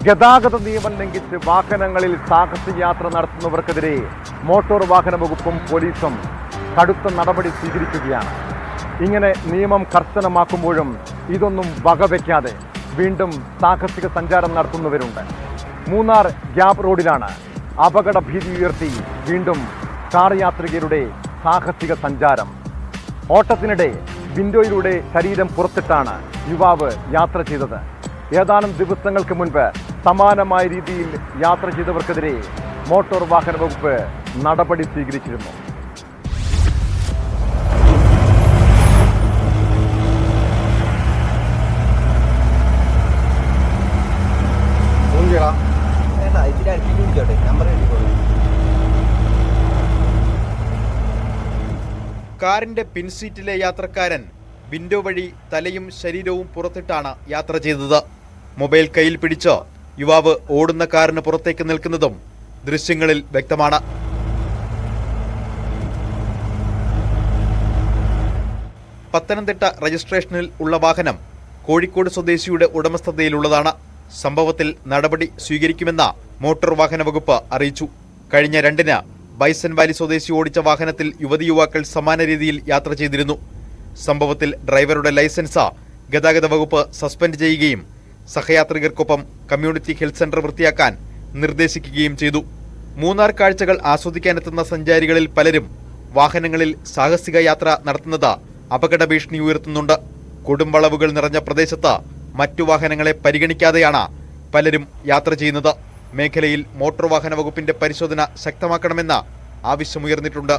ഗതാഗത നിയമം ലംഘിച്ച് വാഹനങ്ങളിൽ സാഹസിക യാത്ര നടത്തുന്നവർക്കെതിരെ മോട്ടോർ വാഹന വകുപ്പും പോലീസും കടുത്ത നടപടി സ്വീകരിക്കുകയാണ്. ഇങ്ങനെ നിയമം കർശനമാക്കുമ്പോഴും ഇതൊന്നും വകവയ്ക്കാതെ വീണ്ടും സാഹസിക സഞ്ചാരം നടത്തുന്നവരുണ്ട്. മൂന്നാർ ഗ്യാപ് റോഡിലാണ് അപകട ഭീതി ഉയർത്തി വീണ്ടും കാർ യാത്രികരുടെ സാഹസിക സഞ്ചാരം. ഓട്ടത്തിനിടെ വിൻഡോയിലൂടെ ശരീരം പുറത്തിട്ടാണ് യുവാവ് യാത്ര ചെയ്തത്. ഏതാനും ദിവസങ്ങൾക്ക് മുൻപ് സമാനമായ രീതിയിൽ യാത്ര ചെയ്തവർക്കെതിരെ മോട്ടോർ വാഹന വകുപ്പ് നടപടി സ്വീകരിച്ചിരുന്നു. കാറിന്റെ പിൻസീറ്റിലെ യാത്രക്കാരൻ വിൻഡോ വഴി തലയും ശരീരവും പുറത്തിട്ടാണ് യാത്ര ചെയ്തത്. മൊബൈൽ കയ്യിൽ പിടിച്ച് യുവാവ് ഓടുന്ന കാറിന് പുറത്തേക്ക് നിൽക്കുന്നതും ദൃശ്യങ്ങളിൽ വ്യക്തമാണ്. പത്തനംതിട്ട രജിസ്ട്രേഷനിൽ ഉള്ള വാഹനം കോഴിക്കോട് സ്വദേശിയുടെ ഉടമസ്ഥതയിലുള്ളതാണ്. സംഭവത്തിൽ നടപടി സ്വീകരിക്കുമെന്ന് മോട്ടോർ വാഹന വകുപ്പ് അറിയിച്ചു. കഴിഞ്ഞ 2-ന് ബൈസൺ വാലി സ്വദേശി ഓടിച്ച വാഹനത്തിൽ യുവതിയുവാക്കൾ സമാന രീതിയിൽ യാത്ര ചെയ്തിരുന്നു. സംഭവത്തിൽ ഡ്രൈവറുടെ ലൈസൻസ് ഗതാഗത വകുപ്പ് സസ്പെൻഡ് ചെയ്യുകയും സഹയാത്രികർക്കൊപ്പം കമ്മ്യൂണിറ്റി ഹെൽത്ത് സെന്റർ വൃത്തിയാക്കാൻ നിർദ്ദേശിക്കുകയും ചെയ്തു. മൂന്നാർ കാഴ്ചകൾ ആസ്വദിക്കാനെത്തുന്ന സഞ്ചാരികളിൽ പലരും വാഹനങ്ങളിൽ സാഹസിക യാത്ര നടത്തുന്നത് അപകട ഭീഷണി ഉയർത്തുന്നുണ്ട്. കൊടുംവളവുകൾ നിറഞ്ഞ പ്രദേശത്ത് മറ്റു വാഹനങ്ങളെ പരിഗണിക്കാതെയാണ് പലരും യാത്ര ചെയ്യുന്നത്. മേഖലയിൽ മോട്ടോർ വാഹന വകുപ്പിന്റെ പരിശോധന ശക്തമാക്കണമെന്ന ആവശ്യമുയർന്നിട്ടുണ്ട്.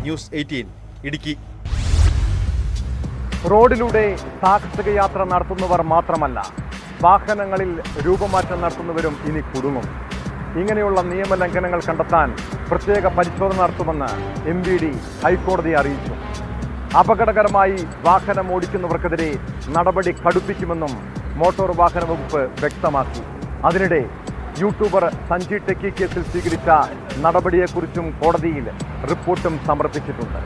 ന്യൂസ് 18 ഇടുക്കി. റോഡിലൂടെ സാഹസിക യാത്ര നടത്തുന്നവർ മാത്രമല്ല, വാഹനങ്ങളിൽ രൂപമാറ്റം നടത്തുന്നവരും ഇനി കുടുങ്ങും. ഇങ്ങനെയുള്ള നിയമലംഘനങ്ങൾ കണ്ടെത്താൻ പ്രത്യേക പരിശോധന നടത്തുമെന്ന് MVD ഹൈക്കോടതിയെ അറിയിച്ചു. അപകടകരമായി വാഹനം ഓടിക്കുന്നവർക്കെതിരെ നടപടി കടുപ്പിക്കുമെന്നും മോട്ടോർ വാഹന വകുപ്പ് വ്യക്തമാക്കി. അതിനിടെ യൂട്യൂബർ സഞ്ജി ടെക്കി കേസിൽ സ്വീകരിച്ച നടപടിയെക്കുറിച്ചും കോടതിയിൽ റിപ്പോർട്ടും സമർപ്പിച്ചിട്ടുണ്ട്.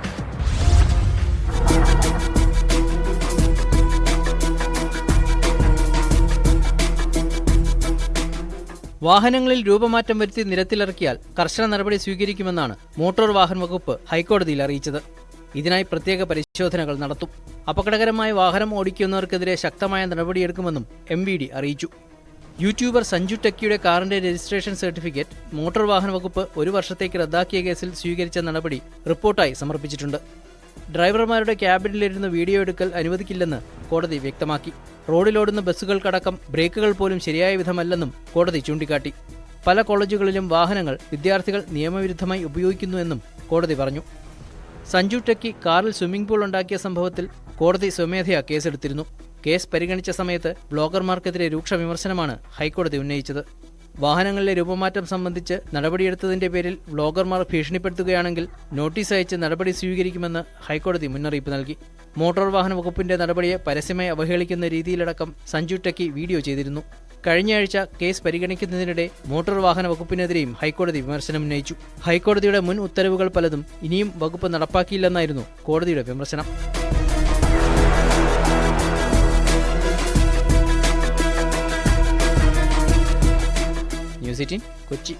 വാഹനങ്ങളിൽ രൂപമാറ്റം വരുത്തി നിരത്തിലിറക്കിയാൽ കർശന നടപടി സ്വീകരിക്കുമെന്നാണ് മോട്ടോർ വാഹന വകുപ്പ് ഹൈക്കോടതിയിൽ അറിയിച്ചത്. ഇതിനായി പ്രത്യേക പരിശോധനകൾ നടത്തും. അപകടകരമായ വാഹനം ഓടിക്കുന്നവർക്കെതിരെ ശക്തമായ നടപടിയെടുക്കുമെന്നും MVD അറിയിച്ചു. യൂട്യൂബർ സഞ്ജു ടെക്കിയുടെ കാറിന്റെ രജിസ്ട്രേഷൻ സർട്ടിഫിക്കറ്റ് മോട്ടോർ വാഹന വകുപ്പ് 1 വർഷത്തേക്ക് റദ്ദാക്കിയ കേസിൽ സ്വീകരിച്ച നടപടി റിപ്പോർട്ടായി സമർപ്പിച്ചിട്ടുണ്ട്. ഡ്രൈവർമാരുടെ ക്യാബിനിലിരുന്ന് വീഡിയോ എടുക്കൽ അനുവദിക്കില്ലെന്ന് കോടതി വ്യക്തമാക്കി. റോഡിലോടുന്ന ബസ്സുകൾക്കടക്കം ബ്രേക്കുകൾ പോലും ശരിയായ വിധമല്ലെന്നും കോടതി ചൂണ്ടിക്കാട്ടി. പല കോളേജുകളിലും വാഹനങ്ങൾ വിദ്യാർത്ഥികൾ നിയമവിരുദ്ധമായി ഉപയോഗിക്കുന്നുവെന്നും കോടതി പറഞ്ഞു. സഞ്ജു ടെക്കി കാറിൽ സ്വിമ്മിംഗ് പൂൾ ഉണ്ടാക്കിയ സംഭവത്തിൽ കോടതി സ്വമേധയാ കേസെടുത്തിരുന്നു. കേസ് പരിഗണിച്ച സമയത്ത് ബ്ലോഗർമാർക്കെതിരെ രൂക്ഷ വിമർശനമാണ് ഹൈക്കോടതി ഉന്നയിച്ചത്. വാഹനങ്ങളിലെ രൂപമാറ്റം സംബന്ധിച്ച് നടപടിയെടുത്തതിന്റെ പേരിൽ വ്ളോഗർമാർ ഭീഷണിപ്പെടുത്തുകയാണെങ്കിൽ നോട്ടീസ് അയച്ച് നടപടി സ്വീകരിക്കുമെന്ന് ഹൈക്കോടതി മുന്നറിയിപ്പ് നൽകി. മോട്ടോർ വാഹന വകുപ്പിന്റെ നടപടിയെ പരസ്യമായി അവഹേളിക്കുന്ന രീതിയിലടക്കം സഞ്ജു ടെക്കി വീഡിയോ ചെയ്തിരുന്നു. കഴിഞ്ഞയാഴ്ച കേസ് പരിഗണിക്കുന്നതിനിടെ മോട്ടോർ വാഹന വകുപ്പിനെതിരെയും ഹൈക്കോടതി വിമർശനമുന്നയിച്ചു. ഹൈക്കോടതിയുടെ മുൻ ഉത്തരവുകൾ പലതും ഇനിയും വകുപ്പ് നടപ്പാക്കിയില്ലെന്നായിരുന്നു കോടതിയുടെ വിമർശനം. ന്യൂസ് 18 കൊച്ചി.